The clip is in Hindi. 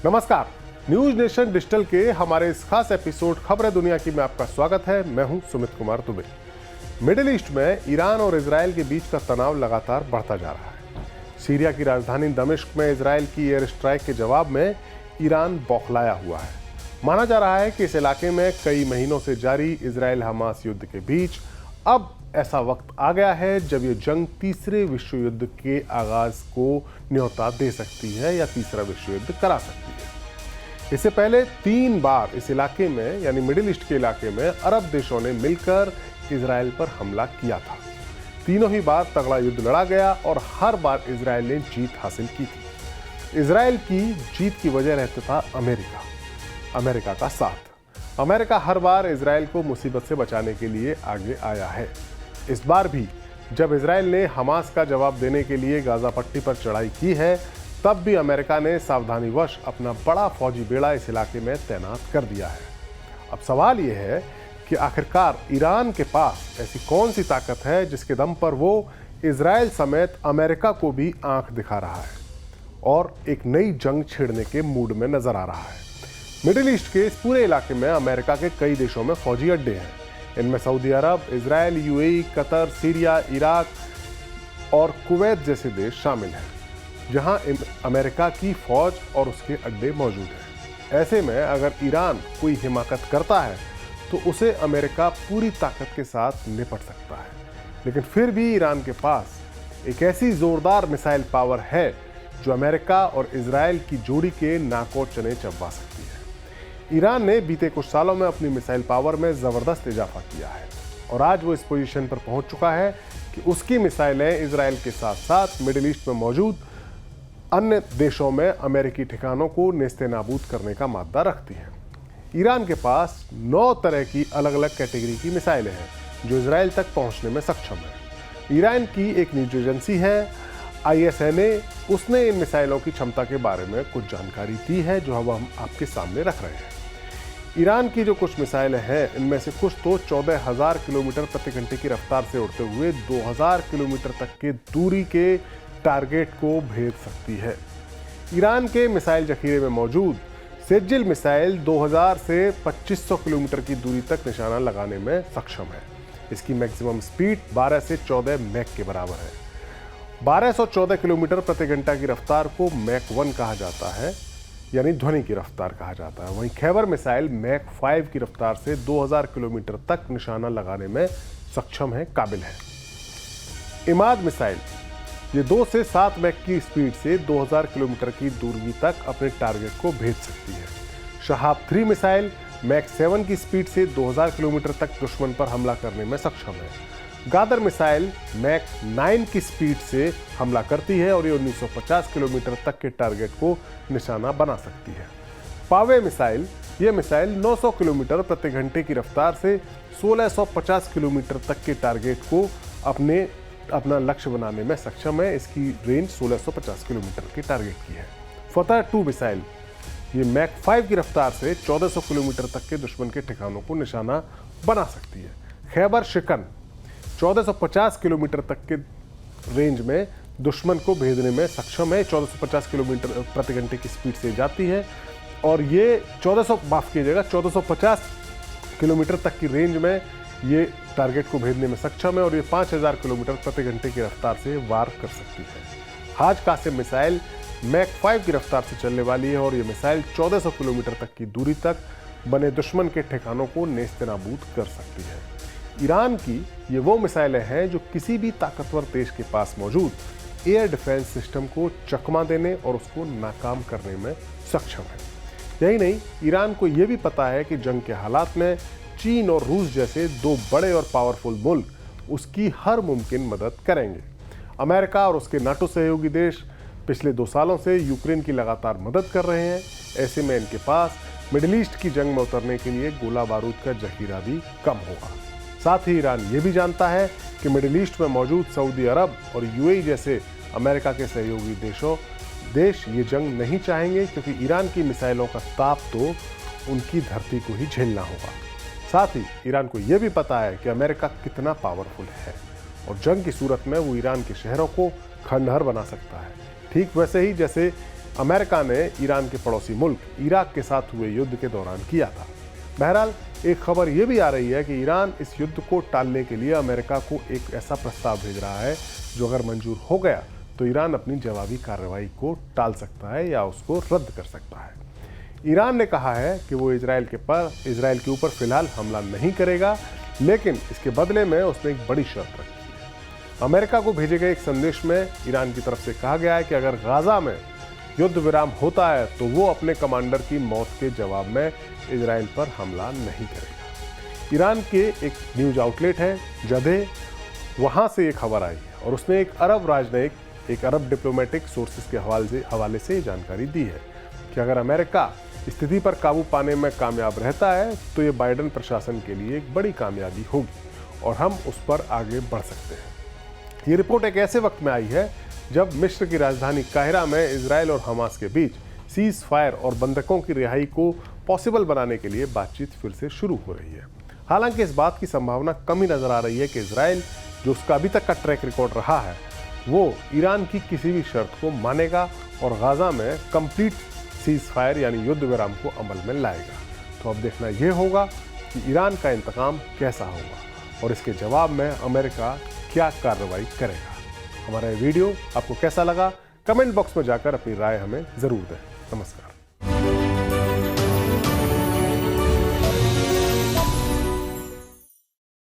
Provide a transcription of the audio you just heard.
नमस्कार, न्यूज नेशन डिजिटल के हमारे इस खास एपिसोड खबरें दुनिया की में आपका स्वागत है। मैं हूं सुमित कुमार दुबे। मिडिल ईस्ट में ईरान और इजराइल के बीच का तनाव लगातार बढ़ता जा रहा है। सीरिया की राजधानी दमिश्क में इजराइल की एयर स्ट्राइक के जवाब में ईरान बौखलाया हुआ है। माना जा रहा है कि इस इलाके में कई महीनों से जारी इजराइल हमास युद्ध के बीच अब ऐसा वक्त आ गया है जब ये जंग तीसरे विश्व युद्ध के आगाज को न्योता दे सकती है या तीसरा विश्व युद्ध करा सकती है। इससे पहले 3 बार इस इलाके में यानी मिडिल ईस्ट के इलाके में अरब देशों ने मिलकर इजराइल पर हमला किया था। तीनों ही बार तगड़ा युद्ध लड़ा गया और हर बार इजराइल ने जीत हासिल की थी। इजराइल की जीत की वजह रहता था अमेरिका का साथ। अमेरिका हर बार इजराइल को मुसीबत से बचाने के लिए आगे आया है। इस बार भी जब इजराइल ने हमास का जवाब देने के लिए गाजा पट्टी पर चढ़ाई की है, तब भी अमेरिका ने सावधानीवश अपना बड़ा फौजी बेड़ा इस इलाके में तैनात कर दिया है। अब सवाल यह है कि आखिरकार ईरान के पास ऐसी कौन सी ताकत है जिसके दम पर वो इजराइल समेत अमेरिका को भी आंख दिखा रहा है और एक नई जंग छेड़ने के मूड में नजर आ रहा है। मिडिल ईस्ट के इस पूरे इलाके में अमेरिका के कई देशों में फौजी अड्डे हैं। इनमें Saudi Arab, Israel, UAE, Qatar, Syria, Iraq और कुवैत जैसे देश शामिल हैं, जहां अमेरिका की फौज और उसके अड्डे मौजूद हैं। ऐसे में अगर ईरान कोई हिमाकत करता है तो उसे अमेरिका पूरी ताकत के साथ निपट सकता है। लेकिन फिर भी ईरान के पास एक ऐसी जोरदार मिसाइल पावर है जो अमेरिका और इजराइल की जोड़ी के नाक और चने चबा सकती है। ईरान ने बीते कुछ सालों में अपनी मिसाइल पावर में ज़बरदस्त इजाफा किया है और आज वो इस पोजीशन पर पहुंच चुका है कि उसकी मिसाइलें इजराइल के साथ साथ मिडिल ईस्ट में मौजूद अन्य देशों में अमेरिकी ठिकानों को नेस्ते नाबूद करने का मादा रखती हैं। ईरान के पास 9 तरह की अलग अलग कैटेगरी की मिसाइलें हैं जो इजराइल तक पहुंचने में सक्षम है। ईरान की एक न्यूज एजेंसी है ISNA, उसने इन मिसाइलों की क्षमता के बारे में कुछ जानकारी दी है जो अब हम आपके सामने रख रहे हैं। ईरान की जो कुछ मिसाइलें हैं, इनमें से कुछ तो 14,000 किलोमीटर प्रति घंटे की रफ्तार से उड़ते हुए 2,000 किलोमीटर तक के दूरी के टारगेट को भेद सकती है। ईरान के मिसाइल जखीरे में मौजूद सेजिल मिसाइल 2000 से 2500 किलोमीटर की दूरी तक निशाना लगाने में सक्षम है। इसकी मैक्सिमम स्पीड 12 से 14 मैक के बराबर है। 1214 किलोमीटर प्रति घंटा की रफ्तार को मैक 1 कहा जाता है, यानी ध्वनि की रफ्तार कहा जाता है। वहीं खैबर मिसाइल मैक 5 की रफ्तार से 2000 किलोमीटर तक निशाना लगाने में सक्षम है, काबिल है। इमाद मिसाइल ये 2 से 7 मैक की स्पीड से 2000 किलोमीटर की दूरी तक अपने टारगेट को भेज सकती है। शहाब 3 मिसाइल मैक 7 की स्पीड से 2000 किलोमीटर तक दुश्मन पर हमला करने में सक्षम है। गादर मिसाइल मैक 9 की स्पीड से हमला करती है और ये 1950 किलोमीटर तक के टारगेट को निशाना बना सकती है। पावे मिसाइल ये मिसाइल 900 किलोमीटर प्रति घंटे की रफ्तार से 1650 किलोमीटर तक के टारगेट को अपना लक्ष्य बनाने में सक्षम है। इसकी रेंज 1650 किलोमीटर के टारगेट की है। फतह 2 मिसाइल ये मैक 5 की रफ्तार से 1400 किलोमीटर तक के दुश्मन के ठिकानों को निशाना बना सकती है। खैबर शिकन 1450 किलोमीटर तक के रेंज में दुश्मन को भेजने में सक्षम है। 1450 किलोमीटर प्रति घंटे की स्पीड से जाती है और ये 1450 किलोमीटर तक की रेंज में ये टारगेट को भेजने में सक्षम है और ये 5000 किलोमीटर प्रति घंटे की रफ्तार से वार कर सकती है। हाज कासिम मिसाइल मैक 5 की रफ्तार से चलने वाली है और ये मिसाइल 1400 किलोमीटर तक की दूरी तक बने दुश्मन के ठिकानों को नेस्तनाबूद कर सकती है। ईरान की ये वो मिसाइलें हैं जो किसी भी ताकतवर देश के पास मौजूद एयर डिफेंस सिस्टम को चकमा देने और उसको नाकाम करने में सक्षम है। यही नहीं, ईरान को ये भी पता है कि जंग के हालात में चीन और रूस जैसे 2 बड़े और पावरफुल मुल्क उसकी हर मुमकिन मदद करेंगे। अमेरिका और उसके नाटो सहयोगी देश पिछले 2 सालों से यूक्रेन की लगातार मदद कर रहे हैं। ऐसे में इनके पास मिडिल ईस्ट की जंग में उतरने के लिए गोला बारूद का जखीरा भी कम होगा। साथ ही ईरान ये भी जानता है कि मिडिल ईस्ट में मौजूद सऊदी अरब और यूएई जैसे अमेरिका के सहयोगी देश ये जंग नहीं चाहेंगे, क्योंकि ईरान की मिसाइलों का ताप तो उनकी धरती को ही झेलना होगा। साथ ही ईरान को यह भी पता है कि अमेरिका कितना पावरफुल है और जंग की सूरत में वो ईरान के शहरों को खंडहर बना सकता है। ठीक वैसे ही जैसे अमेरिका ने ईरान के पड़ोसी मुल्क इराक के साथ हुए युद्ध के दौरान किया था। बहरहाल एक खबर यह भी आ रही है कि ईरान इस युद्ध को टालने के लिए अमेरिका को एक ऐसा प्रस्ताव भेज रहा है जो अगर मंजूर हो गया तो ईरान अपनी जवाबी कार्रवाई को टाल सकता है या उसको रद्द कर सकता है। ईरान ने कहा है कि वो इजराइल के ऊपर फिलहाल हमला नहीं करेगा, लेकिन इसके बदले में उसने एक बड़ी शर्त रखी है। अमेरिका को भेजे गए एक संदेश में ईरान की तरफ से कहा गया है कि अगर गाजा में युद्ध विराम होता है तो वो अपने कमांडर की मौत के जवाब में इजराइल पर हमला नहीं करेगा। ईरान के एक न्यूज आउटलेट है जदे, वहाँ से ये खबर आई है और उसने एक अरब डिप्लोमेटिक सोर्सेज के हवाले से जानकारी दी है कि अगर अमेरिका स्थिति पर काबू पाने में कामयाब रहता है तो ये बाइडेन प्रशासन के लिए एक बड़ी कामयाबी होगी और हम उस पर आगे बढ़ सकते हैं। ये रिपोर्ट एक ऐसे वक्त में आई है जब मिस्र की राजधानी काहिरा में इजराइल और हमास के बीच सीज फायर और बंधकों की रिहाई को पॉसिबल बनाने के लिए बातचीत फिर से शुरू हो रही है। हालांकि इस बात की संभावना कम ही नजर आ रही है कि इजराइल, जो उसका अभी तक का ट्रैक रिकॉर्ड रहा है, वो ईरान की किसी भी शर्त को मानेगा और गाजा में कंप्लीट सीज फायर यानी युद्ध विराम को अमल में लाएगा। तो अब देखना यह होगा कि ईरान का इंतकाम कैसा होगा और इसके जवाब में अमेरिका क्या कार्रवाई करेगा। हमारा ये वीडियो आपको कैसा लगा? कमेंट बॉक्स में जाकर अपनी राय हमें जरूर दें। नमस्कार।